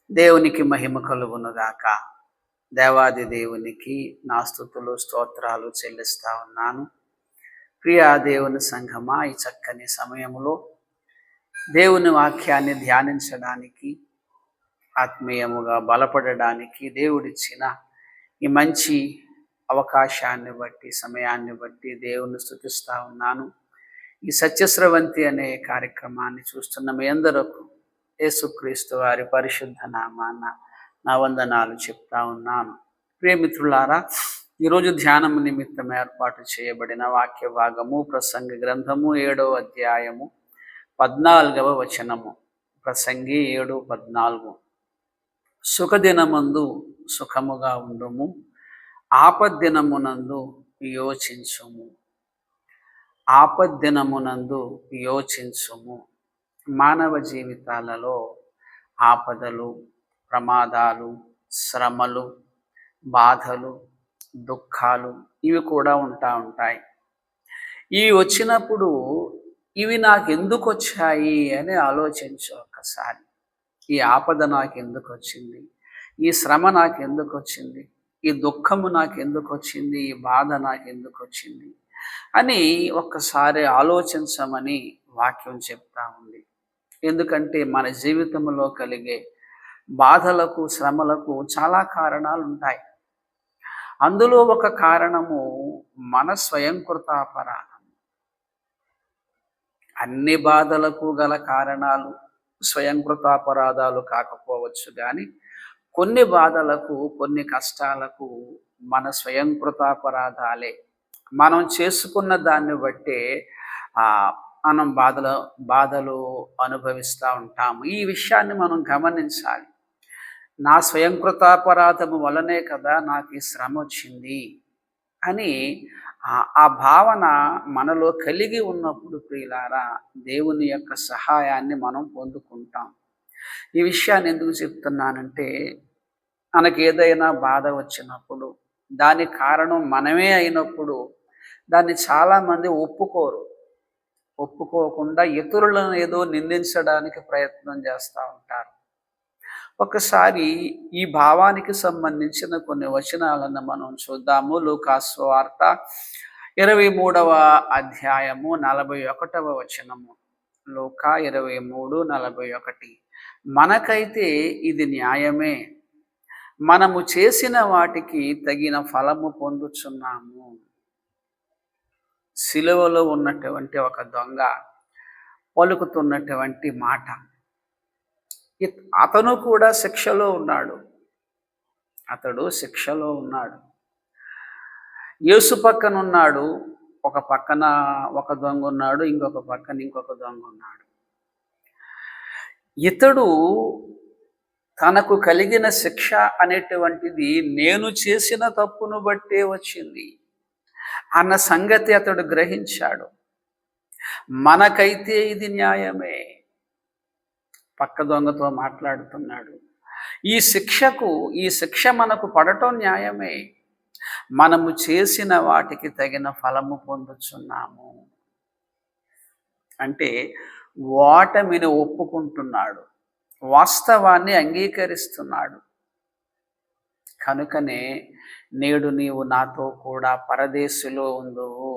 దేవునికి మహిమ కలుగునుగాక. దేవాది దేవునికి నా స్తుతులు స్తోత్రాలు చెల్లిస్తా ఉన్నాను. ప్రియా దేవుని సంఘమా, ఈ చక్కని సమయంలో దేవుని వాక్యాన్ని ధ్యానించడానికి, ఆత్మీయముగా బలపడడానికి దేవుడిచ్చిన ఈ మంచి అవకాశాన్ని బట్టి, సమయాన్ని బట్టి దేవుని స్తుతిస్తా ఉన్నాను. ఈ సత్యస్రవంతి అనే కార్యక్రమాన్ని చూస్తున్న మీ అందరకు యేసుక్రీస్తు వారి పరిశుద్ధ నామాన నా వందనాలు చెప్తా ఉన్నాను. ప్రియమిత్రులారా, ఈరోజు ధ్యానం నిమిత్తం ఏర్పాటు చేయబడిన వాక్య భాగము ప్రసంగి గ్రంథము 7వ అధ్యాయము 14వ వచనము. ప్రసంగి 7:14. సుఖదినమందు సుఖముగా ఉండుము, ఆపద్దినమునందు యోచించుము. ఆపద్దినమునందు యోచించుము. మానవ జీవితాలలో ఆపదలు, ప్రమాదాలు, శ్రమలు, బాధలు, దుఃఖాలు ఇవి కూడా ఉంటాయి. ఇవి వచ్చినప్పుడు ఇవి నాకు ఎందుకు వచ్చాయి అని ఆలోచించు ఒక్కసారి. ఈ ఆపద నాకు ఎందుకు వచ్చింది? ఈ శ్రమ నాకు ఎందుకు వచ్చింది? ఈ దుఃఖము నాకు ఎందుకు వచ్చింది? ఈ బాధ నాకు ఎందుకు వచ్చింది అని ఒక్కసారి ఆలోచించమని వాక్యం చెప్తా ఉంది. ఎందుకంటే మన జీవితంలో కలిగే బాధలకు, శ్రమలకు చాలా కారణాలు ఉంటాయి. అందులో ఒక కారణము మన స్వయంకృతాపరాధం. అన్ని బాధలకు గల కారణాలు స్వయంకృతాపరాధాలు కాకపోవచ్చు, కానీ కొన్ని బాధలకు, కొన్ని కష్టాలకు మన స్వయంకృతాపరాధాలే. మనం చేసుకున్న దాన్ని బట్టే మనం బాధలు అనుభవిస్తూ ఉంటాము. ఈ విషయాన్ని మనం గమనించాలి. నా స్వయంకృతాపరాధము వలనే కదా నాకు ఈ శ్రమ వచ్చింది అని ఆ భావన మనలో కలిగి ఉన్నప్పుడు ప్రియులారా, దేవుని యొక్క సహాయాన్ని మనం పొందుకుంటాం. ఈ విషయాన్ని ఎందుకు చెప్తున్నానంటే, మనకి ఏదైనా బాధ వచ్చినప్పుడు దానికి కారణం మనమే అయినప్పుడు దాన్ని చాలామంది ఒప్పుకోకుండా ఇతరులను ఏదో నిందించడానికి ప్రయత్నం చేస్తూ ఉంటారు. ఒకసారి ఈ భావానికి సంబంధించిన కొన్ని వచనాలను మనం చూద్దాము. లూకాసు సువార్త 23వ అధ్యాయము 41వ వచనము. లూకా 23:41. మనకైతే ఇది న్యాయమే, మనము చేసిన వాటికి తగిన ఫలము పొందుచున్నాము. సిలువలో ఉన్నటువంటి ఒక దొంగ పలుకుతున్నటువంటి మాట. అతను కూడా శిక్షలో ఉన్నాడు. యేసు పక్కన ఉన్నాడు. ఒక పక్కన ఒక దొంగ ఉన్నాడు, ఇంకొక పక్కన ఇంకొక దొంగ ఉన్నాడు. ఇతడు తనకు కలిగిన శిక్ష అనేటువంటిది నేను చేసిన తప్పును బట్టే వచ్చింది అన్న సంగతి అతడు గ్రహించాడు. మనకైతే ఇది న్యాయమే. పక్క దొంగతో మాట్లాడుతున్నాడు. ఈ శిక్ష మనకు పడటం న్యాయమే. మనము చేసిన వాటికి తగిన ఫలము పొందుచున్నాము అంటే ఓటమిని ఒప్పుకుంటున్నాడు, వాస్తవాన్ని అంగీకరిస్తున్నాడు. కనుకనే నేడు నీవు నాతో కూడా పరదేశులో ఉందువు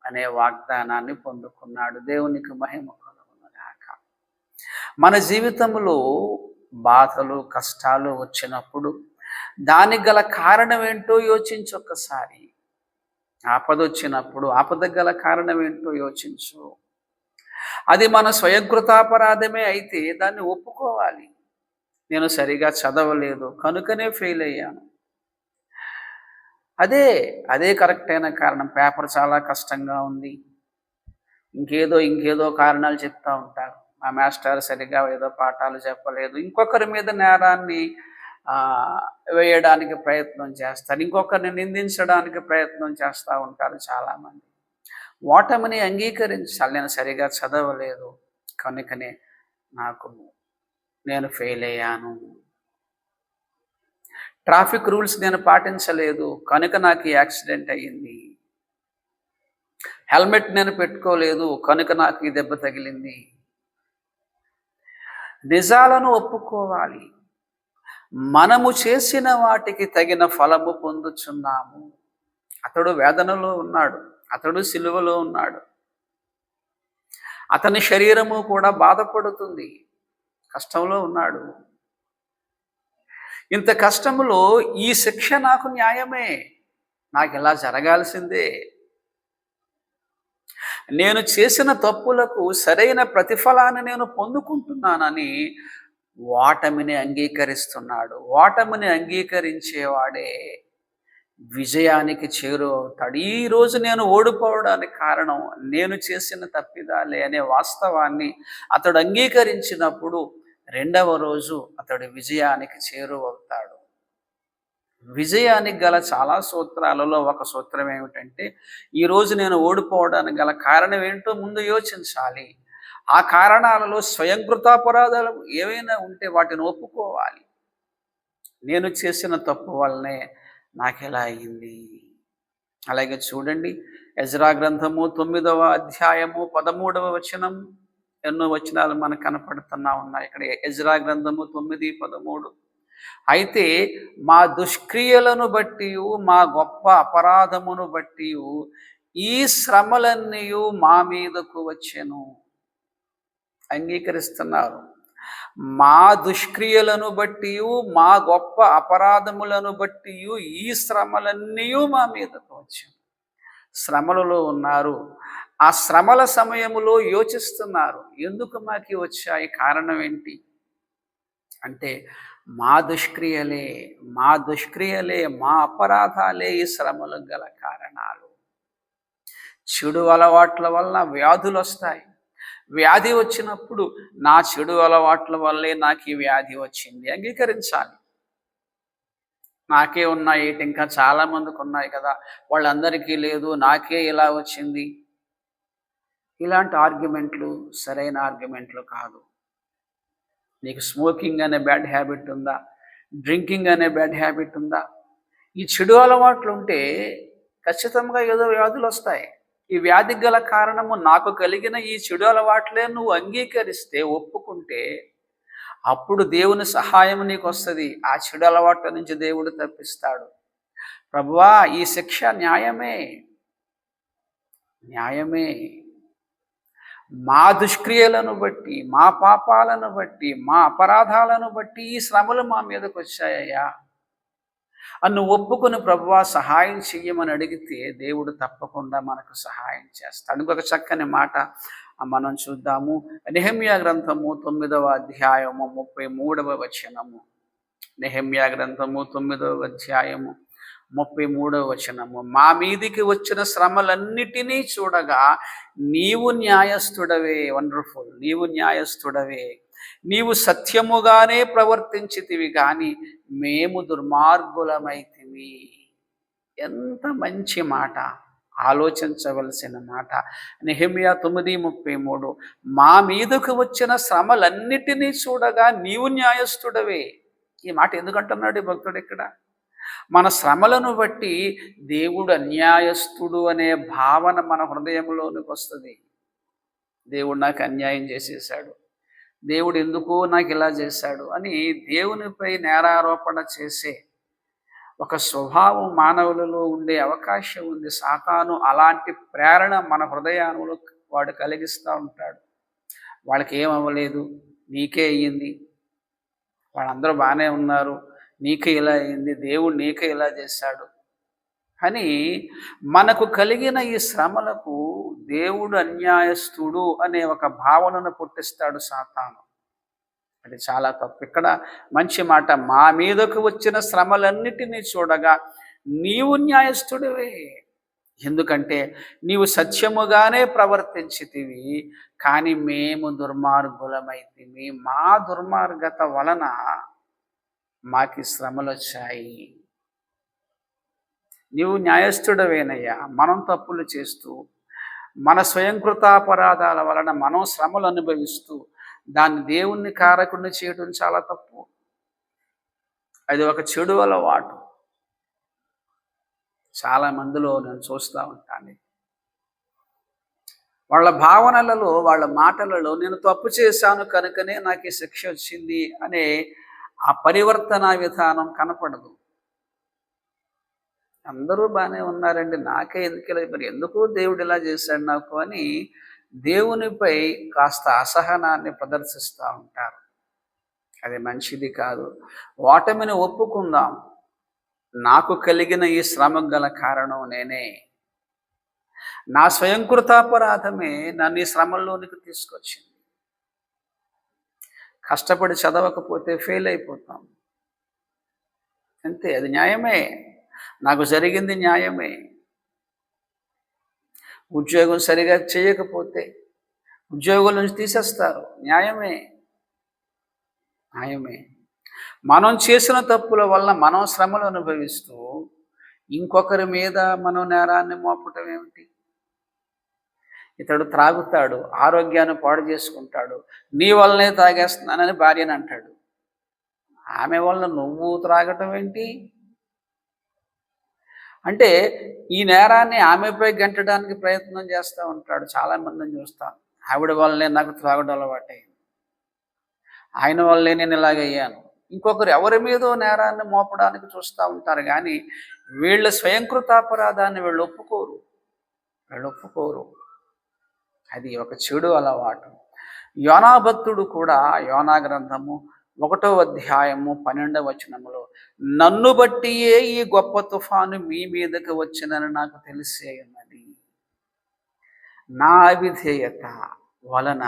అనే వాగ్దానాన్ని పొందుకున్నాడు. దేవునికి మహిమ కలుగునుగాక. మన జీవితంలో బాధలు, కష్టాలు వచ్చినప్పుడు దానికి గల కారణం ఏంటో యోచించు ఒక్కసారి. ఆపద వచ్చినప్పుడు ఆపదకు గల కారణం ఏంటో యోచించు. అది మన స్వయంకృతాపరాధమే అయితే దాన్ని ఒప్పుకోవాలి. నేను సరిగా చదవలేదు కనుకనే ఫెయిల్ అయ్యాను, అదే కరెక్ట్ అయిన కారణం. పేపర్ చాలా కష్టంగా ఉంది, ఇంకేదో కారణాలు చెప్తూ ఉంటారు. మా మాస్టర్ సరిగా ఏదో పాఠాలు చెప్పలేదు. ఇంకొకరి మీద నేరాన్ని వేయడానికి ప్రయత్నం చేస్తారు, ఇంకొకరిని నిందించడానికి ప్రయత్నం చేస్తూ ఉంటారు చాలామంది. ఓటమిని అంగీకరించాలి. నేను సరిగా చదవలేదు కనుకనే నేను ఫెయిల్ అయ్యాను. ట్రాఫిక్ రూల్స్ నేను పాటించలేదు కనుక నాకు ఈ యాక్సిడెంట్ అయ్యింది. హెల్మెట్ నేను పెట్టుకోలేదు కనుక నాకు ఈ దెబ్బ తగిలింది. నిజాలను ఒప్పుకోవాలి. మనము చేసిన వాటికి తగిన ఫలము పొందుచున్నాము. అతడు వేదనలో ఉన్నాడు, అతడు సిలువలో ఉన్నాడు, అతని శరీరము కూడా బాధపడుతుంది, కష్టంలో ఉన్నాడు. ఇంత కష్టములో ఈ శిక్ష నాకు న్యాయమే, నాకు ఇలా జరగాల్సిందే. నేను చేసిన తప్పులకు సరైన ప్రతిఫలాన్ని నేను పొందుకుంటున్నానని ఓటమిని అంగీకరిస్తున్నాడు. ఓటమిని అంగీకరించేవాడే విజయానికి చేరువవుతాడు. ఈరోజు నేను ఓడిపోవడానికి కారణం నేను చేసిన తప్పిదాలే అనే వాస్తవాన్ని అతడు అంగీకరించినప్పుడు రెండవ రోజు అతడు విజయానికి చేరువవుతాడు. విజయానికి గల చాలా సూత్రాలలో ఒక సూత్రం ఏమిటంటే, ఈరోజు నేను ఓడిపోవడానికి గల కారణం ఏంటో ముందు యోచించాలి. ఆ కారణాలలో స్వయంకృతాపరాధాలు ఏవైనా ఉంటే వాటిని ఒప్పుకోవాలి. నేను చేసిన తప్పు వల్లనే నాకెలా అయింది. అలాగే చూడండి, ఎజ్రా గ్రంథము 9వ అధ్యాయము 13వ వచనం, ఎన్నో వచనాలు మనకు కనపడుతున్నా ఉన్నాయి ఇక్కడ. ఎజ్రా గ్రంథము 9:13. అయితే మా దుష్క్రియలను బట్టి, మా గొప్ప అపరాధమును బట్టి ఈ శ్రమలన్నీ మా మీదకు వచ్చెను. అంగీకరిస్తున్నారు. మా దుష్క్రియలను బట్టి, మా గొప్ప అపరాధములను బట్టి ఈ శ్రమలన్నీ మా మీదకు వచ్చాను. శ్రమలలో ఉన్నారు. ఆ శ్రమల సమయములో యోచిస్తున్నారు, ఎందుకు మాకి వచ్చాయి, కారణం ఏంటి అంటే మా దుష్క్రియలే, మా అపరాధాలే ఈ శ్రమలకు గల కారణాలు. చెడు అలవాట్ల వల్ల వ్యాధులు వస్తాయి. వ్యాధి వచ్చినప్పుడు నా చెడు అలవాట్ల వల్లే నాకు ఈ వ్యాధి వచ్చింది అంగీకరించాలి. నాకే ఉన్నాయి ఏంటి, ఇంకా చాలామందికి ఉన్నాయి కదా, వాళ్ళందరికీ లేదు, నాకే ఇలా వచ్చింది. ఇలాంటి ఆర్గ్యుమెంట్లు సరైన ఆర్గ్యుమెంట్లు కాదు. నీకు స్మోకింగ్ అనే బ్యాడ్ హ్యాబిట్ ఉందా, డ్రింకింగ్ అనే బ్యాడ్ హ్యాబిట్ ఉందా, ఈ చెడు అలవాట్లు ఉంటే ఖచ్చితంగా ఏదో వ్యాధులు వస్తాయి. ఈ వ్యాధికి గల కారణము నాకు కలిగిన ఈ చెడు అలవాట్లే నువ్వు అంగీకరిస్తే, ఒప్పుకుంటే, అప్పుడు దేవుని సహాయం నీకు వస్తుంది. ఆ చెడు అలవాట్ల నుంచి దేవుడు తప్పిస్తాడు. ప్రభువా, ఈ శిక్ష న్యాయమే, మా దుష్క్రియలను బట్టి, మా పాపాలను బట్టి, మా అపరాధాలను బట్టి ఈ శ్రమలు మా మీదకి వచ్చాయ్యా అన్ను ఒప్పుకొని ప్రభువా సహాయం చెయ్యమని అడిగితే దేవుడు తప్పకుండా మనకు సహాయం చేస్తాడు. ఇంకొక చక్కని మాట మనం చూద్దాము. నెహెమ్యా గ్రంథము 9వ అధ్యాయము 33వ వచనము. నెహెమ్యా గ్రంథము 9వ అధ్యాయము 33వ వచనము. మా మీదికి వచ్చిన శ్రమలన్నిటినీ చూడగా నీవు న్యాయస్థుడవే. వండర్ఫుల్. నీవు న్యాయస్థుడవే, నీవు సత్యముగానే ప్రవర్తించితివి కానీ మేము దుర్మార్గులమైతివి. ఎంత మంచి మాట, ఆలోచించవలసిన మాట. నెహెమ్యా 9:33. మా మీదకు వచ్చిన శ్రమలన్నిటినీ చూడగా నీవు న్యాయస్థుడవే. ఈ మాట ఎందుకంటున్నాడు ఈ భక్తుడు ఇక్కడ? మన శ్రమలను బట్టి దేవుడు అన్యాయస్థుడు అనే భావన మన హృదయంలోనికి వస్తుంది. దేవుడు నాకు అన్యాయం చేసేసాడు, దేవుడు ఎందుకో నాకు ఇలా చేశాడు అని దేవునిపై నేరారోపణ చేసే ఒక స్వభావం మానవులలో ఉండే అవకాశం ఉంది. సాతాను అలాంటి ప్రేరణ మన హృదయంలో వాడు కలిగిస్తూ ఉంటాడు. వాళ్ళకి ఏమవ్వలేదు, నీకే అయ్యింది, వాళ్ళందరూ బాగానే ఉన్నారు, నీకే ఇలా అయింది, దేవుడు నీకే ఇలా చేశాడు అని మనకు కలిగిన ఈ శ్రమలకు దేవుడు అన్యాయస్తుడు అనే ఒక భావనను పుట్టిస్తాడు సాతాను. అది చాలా తప్పు. ఇక్కడ మంచి మాట, మా మీదకు వచ్చిన శ్రమలన్నిటినీ చూడగా నీవు న్యాయస్థుడివే. ఎందుకంటే నీవు సత్యముగానే ప్రవర్తించితివి కానీ మేము దుర్మార్గులమైతివి. మా దుర్మార్గత వలన మాకి శ్రమలు వచ్చాయి. నీవు న్యాయస్థుడవేనయ్యా. మనం తప్పులు చేస్తూ మన స్వయంకృతాపరాధాల వలన మనం శ్రమలు అనుభవిస్తూ దాన్ని దేవుణ్ణి కారకుడిని చేయడం చాలా తప్పు. అది ఒక చెడు అలవాటు. చాలా మందిలో నేను చూస్తూ ఉంటాను. వాళ్ళ భావనలలో, వాళ్ళ మాటలలో నేను తప్పు చేశాను కనుకనే నాకు ఈ శిక్ష వచ్చింది అనే ఆ పరివర్తన విధానం కనపడదు. అందరూ బాగానే ఉన్నారండి, నాకే ఎందుకు ఇలా, మరి ఎందుకు దేవుడు ఇలా చేశాడు నాకు అని దేవునిపై కాస్త అసహనాన్ని ప్రదర్శిస్తూ ఉంటారు. అది మంచిది కాదు. ఓటమిని ఒప్పుకుందాం. నాకు కలిగిన ఈ శ్రమకు గల కారణం నేనే. నా స్వయంకృతాపరాధమే నన్ను ఈ శ్రమల్లోనికి తీసుకొచ్చింది. కష్టపడి చదవకపోతే ఫెయిల్ అయిపోతాం, అంతే. అది న్యాయమే, నాకు జరిగింది న్యాయమే. ఉద్యోగం సరిగా చేయకపోతే ఉద్యోగం నుంచి తీసేస్తారు, న్యాయమే. మనం చేసిన తప్పుల వల్ల మనం శ్రమలు అనుభవిస్తూ ఇంకొకరి మీద మనం నేరాన్ని మోపటం ఏమిటి? ఇతడు త్రాగుతాడు, ఆరోగ్యాన్ని పాడు చేసుకుంటాడు, నీ వల్లనే తాగేస్తున్నానని భార్యని అంటాడు. ఆమె వల్ల నువ్వు త్రాగటం ఏంటి? అంటే ఈ నేరాన్ని ఆమెపై గంటడానికి ప్రయత్నం చేస్తూ ఉంటాడు. చాలామందిని చూస్తాను, ఆవిడ వల్లనే నాకు త్రాగడం అలవాటైంది, ఆయన వల్లే నేను ఇలాగయ్యాను. ఇంకొకరు ఎవరి మీదో నేరాన్ని మోపడానికి చూస్తూ ఉంటారు, కానీ వీళ్ళ స్వయంకృతాపరాధాన్ని వీళ్ళు ఒప్పుకోరు. అది ఒక చెడు అలవాటు. యోనా భక్తుడు కూడా యోనా గ్రంథము 1వ అధ్యాయము 12వ వచనములో, నన్ను బట్టియే ఈ గొప్ప తుఫాను మీ మీదకి వచ్చినని నాకు తెలిసే ఉన్నది, నా అవిధేయత వలన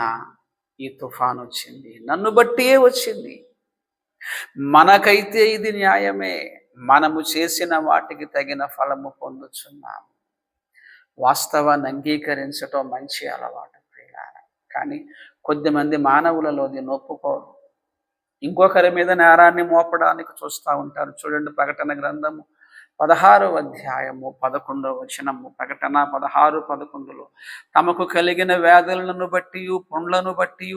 ఈ తుఫాను వచ్చింది, నన్ను బట్టియే వచ్చింది. మనకైతే ఇది న్యాయమే, మనము చేసిన వాటికి తగిన ఫలము పొందుచున్నాము. వాస్తవాన్ని అంగీకరించటం మంచి అలవాటు ప్రియులారా. కానీ కొద్దిమంది మానవులలో దీన్ని ఒప్పుకోరు, ఇంకొకరి మీద నేరాన్ని మోపడానికి చూస్తూ ఉంటారు. చూడండి, ప్రకటన గ్రంథము 16వ అధ్యాయము 11వ వచనము. ప్రకటన 16:11లో, తమకు కలిగిన వ్యాధులను బట్టి పుండ్లను బట్టి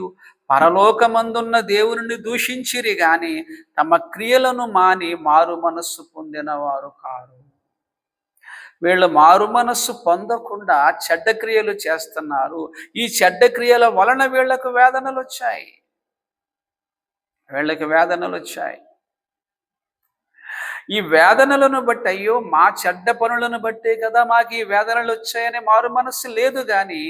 పరలోకమందున్న దేవుని దూషించిరి గాని తమ క్రియలను మాని మారు మనస్సు పొందిన వారు కారు. వీళ్ళు మారు మనస్సు పొందకుండా చెడ్డ క్రియలు చేస్తున్నారు. ఈ చెడ్డ క్రియల వలన వీళ్ళకి వేదనలు వచ్చాయి. ఈ వేదనలను బట్టి, అయ్యో మా చెడ్డ పనులను బట్టే కదా మాకు ఈ వేదనలు వచ్చాయని మారు మనస్సు లేదు. కానీ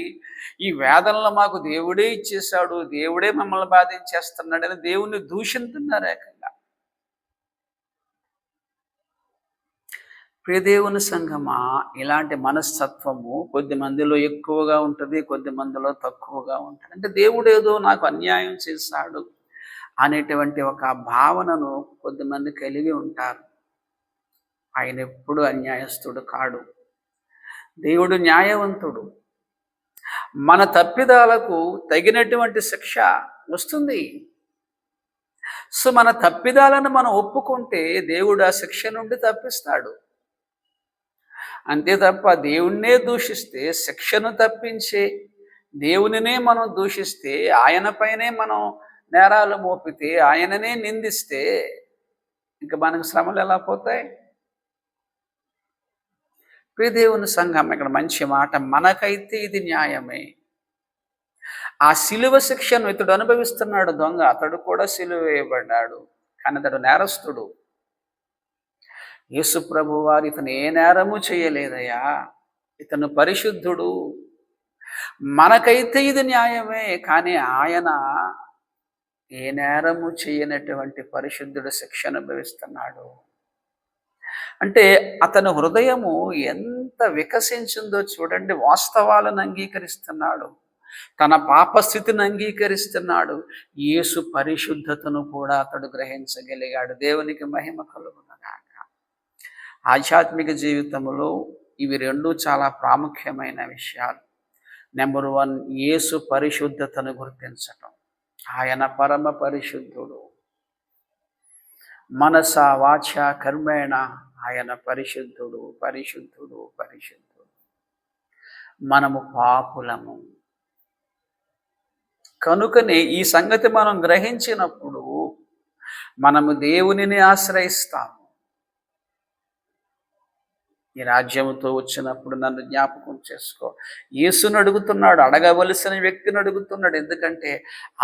ఈ వేదనలు మాకు దేవుడే ఇచ్చేశాడు, దేవుడే మమ్మల్ని బాధించేస్తున్నాడని దేవుణ్ణి దూషిస్తున్నారు ఏకంగా. ప్రియదేవుని సంఘమా, ఇలాంటి మనస్తత్వము కొద్ది మందిలో ఎక్కువగా ఉంటుంది, కొద్ది మందిలో తక్కువగా ఉంటుంది. అంటే దేవుడు ఏదో నాకు అన్యాయం చేశాడు అనేటువంటి ఒక భావనను కొద్దిమంది కలిగి ఉంటారు. ఆయన ఎప్పుడు అన్యాయస్తుడు కాడు, దేవుడు న్యాయవంతుడు. మన తప్పిదాలకు తగినటువంటి శిక్ష వస్తుంది. సో మన తప్పిదాలను మనం ఒప్పుకుంటే దేవుడు ఆ శిక్ష నుండి తప్పిస్తాడు. అంతే తప్ప దేవుణ్ణే దూషిస్తే, శిక్షను తప్పించే దేవునినే మనం దూషిస్తే, ఆయన పైనే మనం నేరాలు మోపితే, ఆయననే నిందిస్తే ఇంకా మనకు శ్రమలు ఎలా పోతాయి? ప్రియదేవుని సంఘం, ఇక్కడ మంచి మాట, మనకైతే ఇది న్యాయమే. ఆ శిలువ శిక్షను ఇతడు అనుభవిస్తున్నాడు, దొంగ. అతడు కూడా శిలువ వేయబడ్డాడు, కానీ అతడు నేరస్తుడు. యేసు ప్రభు వారు ఇతను ఏ నేరము చేయలేదయ్యా, ఇతను పరిశుద్ధుడు. మనకైతే ఇది న్యాయమే, కానీ ఆయన ఏ నేరము చేయనటువంటి పరిశుద్ధుడు శిక్ష అనుభవిస్తున్నాడు. అంటే అతని హృదయము ఎంత వికసించిందో చూడండి. వాస్తవాలను అంగీకరిస్తున్నాడు, తన పాపస్థితిని అంగీకరిస్తున్నాడు, యేసు పరిశుద్ధతను కూడా అతడు గ్రహించగలిగాడు. దేవునికి మహిమ కలుగునగాక. ఆధ్యాత్మిక జీవితంలో ఇవి రెండు చాలా ప్రాముఖ్యమైన విషయాలు. నెంబర్ 1, యేసు పరిశుద్ధతను గుర్తించటం. ఆయన పరమ పరిశుద్ధుడు. మనస వాచ కర్మేణ ఆయన పరిశుద్ధుడు. మనము పాపులము. కనుకనే ఈ సంగతి మనం గ్రహించినప్పుడు మనము దేవునిని ఆశ్రయిస్తాము. ఈ రాజ్యముతో వచ్చినప్పుడు నన్ను జ్ఞాపకం చేసుకో. యేసుని అడుగుతున్నాడు, అడగవలసిన వ్యక్తిని అడుగుతున్నాడు. ఎందుకంటే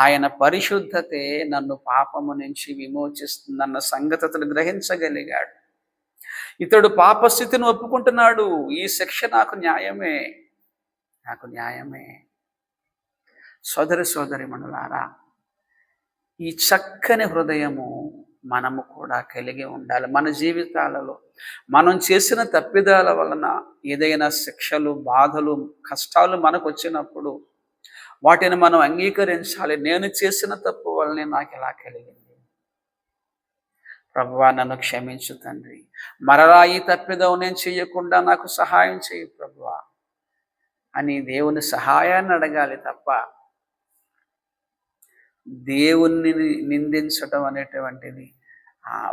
ఆయన పరిశుద్ధతే నన్ను పాపము నుంచి విమోచిస్తుందన్న సంగతి అతను గ్రహించగలిగాడు. ఇతడు పాపస్థితిని ఒప్పుకుంటున్నాడు. ఈ శిక్ష నాకు న్యాయమే, నాకు న్యాయమే. సోదరిమణులారా, ఈ చక్కని హృదయము మనము కూడా కలిగి ఉండాలి. మన జీవితాలలో మనం చేసిన తప్పిదాల వలన ఏదైనా శిక్షలు, బాధలు, కష్టాలు మనకు వచ్చినప్పుడు వాటిని మనం అంగీకరించాలి. నేను చేసిన తప్పు వల్లనే నాకు ఇలా కలిగింది, ప్రభువా నన్ను క్షమించు తండ్రి, మరలా ఈ తప్పిదం నేను చేయకుండా నాకు సహాయం చేయి ప్రభువా అని దేవుని సహాయాన్ని అడగాలి తప్ప దేవుణ్ణి నిందించటం అనేటువంటిది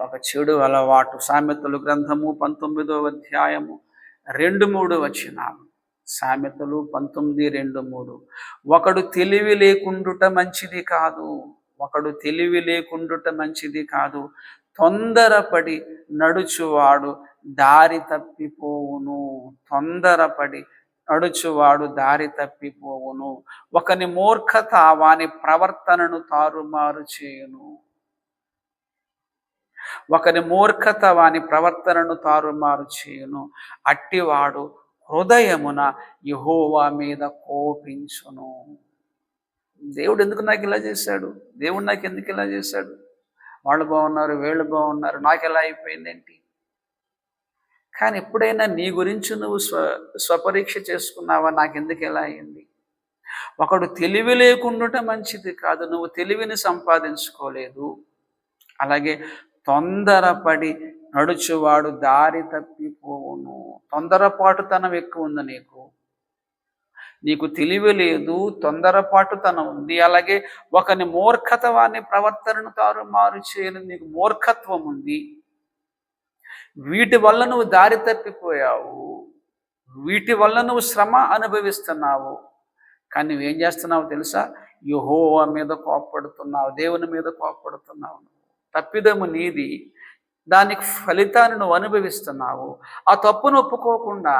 ఒక చెడు అలవాటు. సామెతలు గ్రంథము 19వ అధ్యాయము 2-3 వచనాలు. సామెతలు 19:2-3. ఒకడు తెలివి లేకుండుట మంచిది కాదు, ఒకడు తెలివి లేకుండుట మంచిది కాదు, తొందరపడి నడుచువాడు దారి తప్పిపోవును, తొందరపడి నడుచువాడు దారి తప్పిపోవును. ఒకని మూర్ఖత వాని ప్రవర్తనను తారుమారు చేయును, ఒకని మూర్ఖత వాని ప్రవర్తనను తారుమారు చేయును. అట్టివాడు హృదయమున యెహోవా మీద కోపించును. దేవుడు ఎందుకు నాకు ఇలా చేశాడు, దేవుడు నాకు ఎందుకు ఇలా చేశాడు, వాళ్ళు బాగున్నారు, వీళ్ళు బాగున్నారు, నాకు ఎలా అయిపోయిందేంటి? కానీ ఎప్పుడైనా నీ గురించి నువ్వు స్వపరీక్ష చేసుకున్నావా? నాకెందుకు ఎలా అయింది? ఒకడు తెలివి లేకుండా మంచిది కాదు, నువ్వు తెలివిని సంపాదించుకోలేదు. అలాగే తొందరపడి నడుచువాడు దారి తప్పిపోవును. తొందరపాటుతనం ఎక్కువ ఉంది నీకు తెలివి లేదు, తొందరపాటుతనం ఉంది. అలాగే ఒకని మూర్ఖత వాని ప్రవర్తనను తారుమారు చేయను, నీకు మూర్ఖత్వం ఉంది. వీటి వల్ల నువ్వు దారి తప్పిపోయావు, వీటి వల్ల నువ్వు శ్రమ అనుభవిస్తున్నావు. కానీ నువ్వేం చేస్తున్నావు తెలుసా? యెహోవా మీద కోపపడుతున్నావు, దేవుని మీద కోపపడుతున్నావు. తప్పిదము నీది, దానికి ఫలితాన్ని నువ్వు అనుభవిస్తున్నావు. ఆ తప్పును ఒప్పుకోకుండా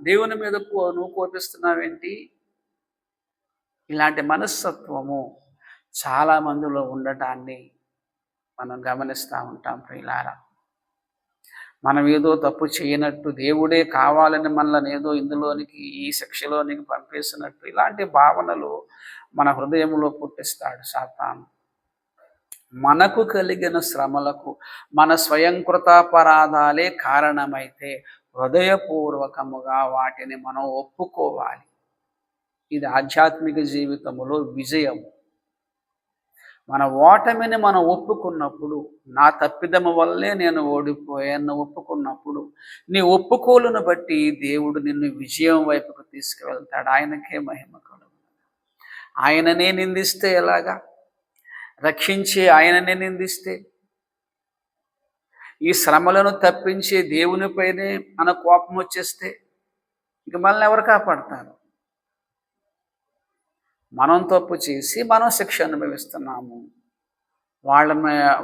దేవుని మీద నువ్వు కోపిస్తున్నావేంటి? ఇలాంటి మనస్తత్వము చాలా మందిలో ఉండటాన్ని మనం గమనిస్తూ ఉంటాం. ప్రియులారా, మనం ఏదో తప్పు చేయనట్టు, దేవుడే కావాలని మనల్ని ఏదో ఇందులోనికి, ఈ శిక్షలోనికి పంపేసినట్టు, ఇలాంటి భావనలు మన హృదయంలో పుట్టిస్తాడు సాతాను. మనకు కలిగిన శ్రమలకు మన స్వయంకృతాపరాధాలే కారణమైతే హృదయపూర్వకముగా వాటిని మనం ఒప్పుకోవాలి. ఇది ఆధ్యాత్మిక జీవితంలో విజయము. మన ఓటమిని మనం ఒప్పుకున్నప్పుడు, నా తప్పిదము వల్లే నేను ఓడిపోయాను ఒప్పుకున్నప్పుడు, నీ ఒప్పుకోలును బట్టి దేవుడు నిన్ను విజయం వైపుకు తీసుకువెళ్తాడు. ఆయనకే మహిమ కలుగు. ఆయననే నిందిస్తే ఎలాగా? రక్షించే ఆయననే నిందిస్తే, ఈ శ్రమలను తప్పించే దేవునిపైనే మన కోపం వచ్చేస్తే ఇక మనల్ని ఎవరు కాపాడతారు? మనం తప్పు చేసి మనం శిక్ష అనుభవిస్తున్నాము.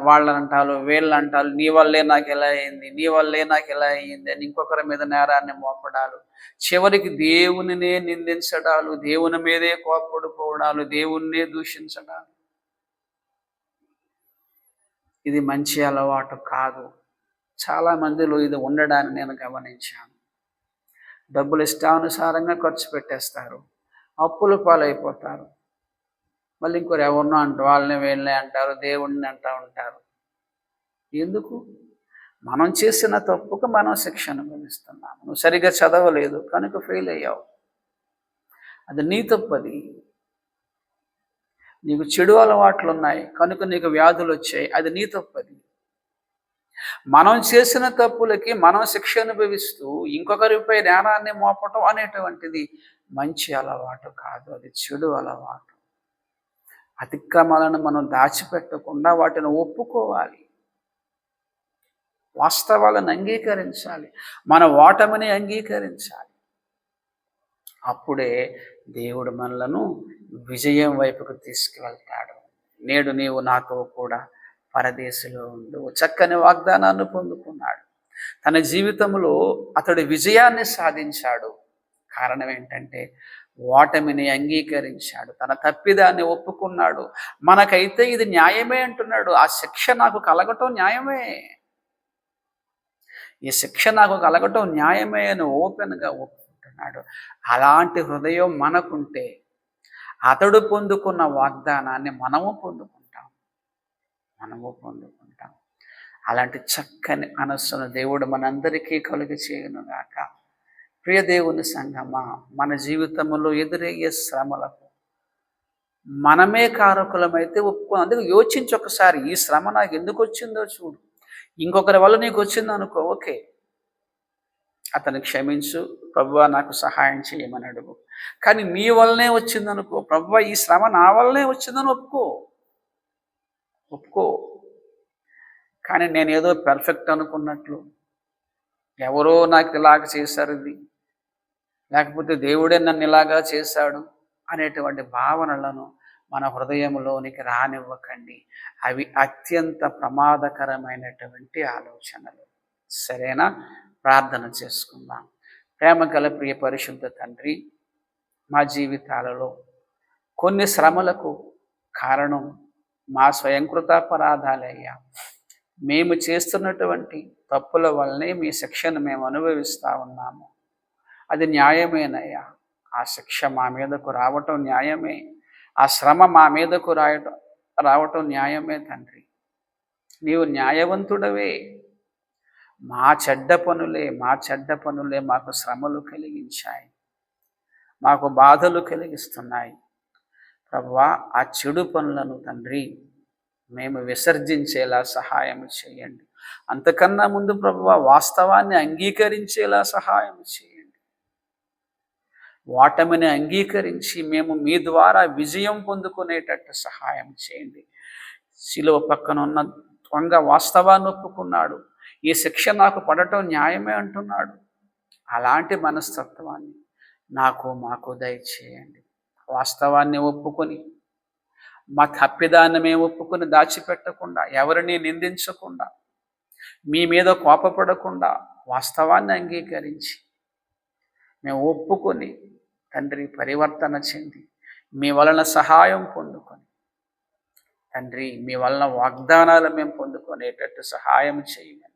వాళ్ళంటారు, వీళ్ళంటారు, నీ వల్లే నాకు ఎలా అయింది, నీ వల్లే నాకు ఎలా అయ్యింది అని ఇంకొకరి మీద నేరాన్ని మోపడాలు, చివరికి దేవునినే నిందించడాలు, దేవుని మీదే కోపడిపోవడాలు, దేవుణ్ణే దూషించడాలు. ఇది మంచి అలవాటు కాదు. చాలా మందిలో ఇది ఉండడాన్ని నేను గమనించాను. డబ్బులు ఇష్టానుసారంగా ఖర్చు పెట్టేస్తారు, అప్పుల పాలైపోతారు. మళ్ళీ ఇంకోరు ఎవరినో అంటారు, వాళ్ళని వీళ్ళని అంటారు, దేవుడిని అంటూ ఉంటారు. ఎందుకు? మనం చేసిన తప్పుకు మనం శిక్ష అనుభవిస్తున్నాము. నువ్వు సరిగ్గా చదవలేదు కనుక ఫెయిల్ అయ్యావు, అది నీ తప్పది. నీకు చెడు అలవాట్లు ఉన్నాయి కనుక నీకు వ్యాధులు వచ్చాయి, అది నీ తప్పది. మనం చేసిన తప్పులకి మనం శిక్ష అనుభవిస్తూ ఇంకొకరిపై నేరాన్ని మోపటం అనేటువంటిది మంచి అలవాటు కాదు, అది చెడు అలవాటు. అతిక్రమాలను మనం దాచిపెట్టకుండా వాటిని ఒప్పుకోవాలి, వాస్తవాలను అంగీకరించాలి, మన ఓటమిని అంగీకరించాలి. అప్పుడే దేవుడు మనలను విజయం వైపుకు తీసుకువెళ్తాడు. నేడు నీవు నాతో కూడా పరదేశంలో ఉండు. చక్కని వాగ్దానాన్ని పొందుకున్నాడు. తన జీవితంలో అతడు విజయాన్ని సాధించాడు. కారణం ఏంటంటే ఓటమిని అంగీకరించాడు, తన తప్పిదాన్ని ఒప్పుకున్నాడు. మనకైతే ఇది న్యాయమే అంటున్నాడు. ఆ శిక్ష నాకు కలగటం న్యాయమే, ఈ శిక్ష నాకు కలగటం న్యాయమే అని ఓపెన్గా ఒప్పుకుంటున్నాడు. అలాంటి హృదయం మనకుంటే అతడు పొందుకున్న వాగ్దానాన్ని మనము పొందుకుంటాం. అలాంటి చక్కని మనస్సును దేవుడు మనందరికీ కలుగ చేయనుగాక. ప్రియ దేవుని సంగమా, మన జీవితంలో ఎదురయ్యే శ్రమలకు మనమే కారకులమైతే అందుకు యోచించి ఒకసారి, ఈ శ్రమ నాకు ఎందుకు వచ్చిందో చూడు. ఇంకొకరి వల్ల నీకు వచ్చింది అనుకో, ఓకే, అతన్ని క్షమించు, ప్రభువా నాకు సహాయం చేయమని అడుగు. కానీ నీ వల్లనే వచ్చిందనుకో, ప్రభువా ఈ శ్రమ నా వల్లనే వచ్చిందని ఒప్పుకో. కానీ నేనేదో పెర్ఫెక్ట్ అనుకున్నట్లు, ఎవరో నాకు ఇలాగ చేశారు ఇది, లేకపోతే దేవుడే నన్ను ఇలాగా చేశాడు అనేటువంటి భావనలను మన హృదయంలోనికి రానివ్వకండి. అవి అత్యంత ప్రమాదకరమైనటువంటి ఆలోచనలు. సరేనా? ప్రార్థన చేసుకుందాం. ప్రేమ గల ప్రియ పరిశుద్ధ తండ్రి, మా జీవితాలలో కొన్ని శ్రమలకు కారణం మా స్వయంకృతాపరాధాలయ్యా. మేము చేస్తున్నటువంటి తప్పుల వల్లనే మీ శిక్షను మేము అనుభవిస్తూ ఉన్నాము. అది న్యాయమేనయ్యా. ఆ శిక్ష మా మీదకు రావటం న్యాయమే, ఆ శ్రమ మా మీదకు రావటం న్యాయమే తండ్రి. నీవు న్యాయవంతుడవే. మా చెడ్డ పనులే మాకు శ్రమలు కలిగించాయి, మాకు బాధలు కలిగిస్తున్నాయి. ప్రభువా, ఆ చెడు పనులను తండ్రి మేము విసర్జించేలా సహాయం చేయండి. అంతకన్నా ముందు ప్రభువా, వాస్తవాన్ని అంగీకరించేలా సహాయం చేయండి. ఓటమిని అంగీకరించి మేము మీ ద్వారా విజయం పొందుకునేటట్టు సహాయం చేయండి. శిలువ పక్కన ఉన్న దొంగ వాస్తవాన్ని ఒప్పుకున్నాడు, ఈ శిక్ష నాకు పడటం న్యాయమే అంటున్నాడు. అలాంటి మనస్తత్వాన్ని మాకు దయచేయండి. వాస్తవాన్ని ఒప్పుకొని, మా తప్పిదాన్ని మేము ఒప్పుకొని దాచిపెట్టకుండా, ఎవరిని నిందించకుండా, మీ మీద కోపపడకుండా, వాస్తవాన్ని అంగీకరించి మేము ఒప్పుకొని తండ్రి పరివర్తన చెంది మీ వలన సహాయం పొందుకొని తండ్రి, మీ వలన వాగ్దానాలు మేము పొందుకునేటట్టు సహాయం చేయమని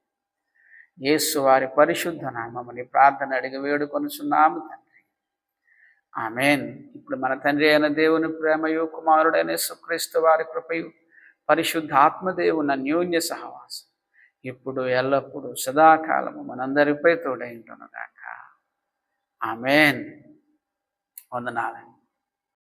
యేసు వారి పరిశుద్ధ నామముని ప్రార్థన అడిగి వేడుకొనుచున్నాము తండ్రి. ఆమెన్. ఇప్పుడు మన తండ్రి అయిన దేవుని ప్రేమయు, కుమారుడైన యేసుక్రీస్తు వారి కృపయు, పరిశుద్ధ ఆత్మదేవుని అన్యోన్య సహవాసం ఇప్పుడు ఎల్లప్పుడూ సదాకాలము మనందరిపై తోడైండును గాక. ఆమెన్. వందనాలండి.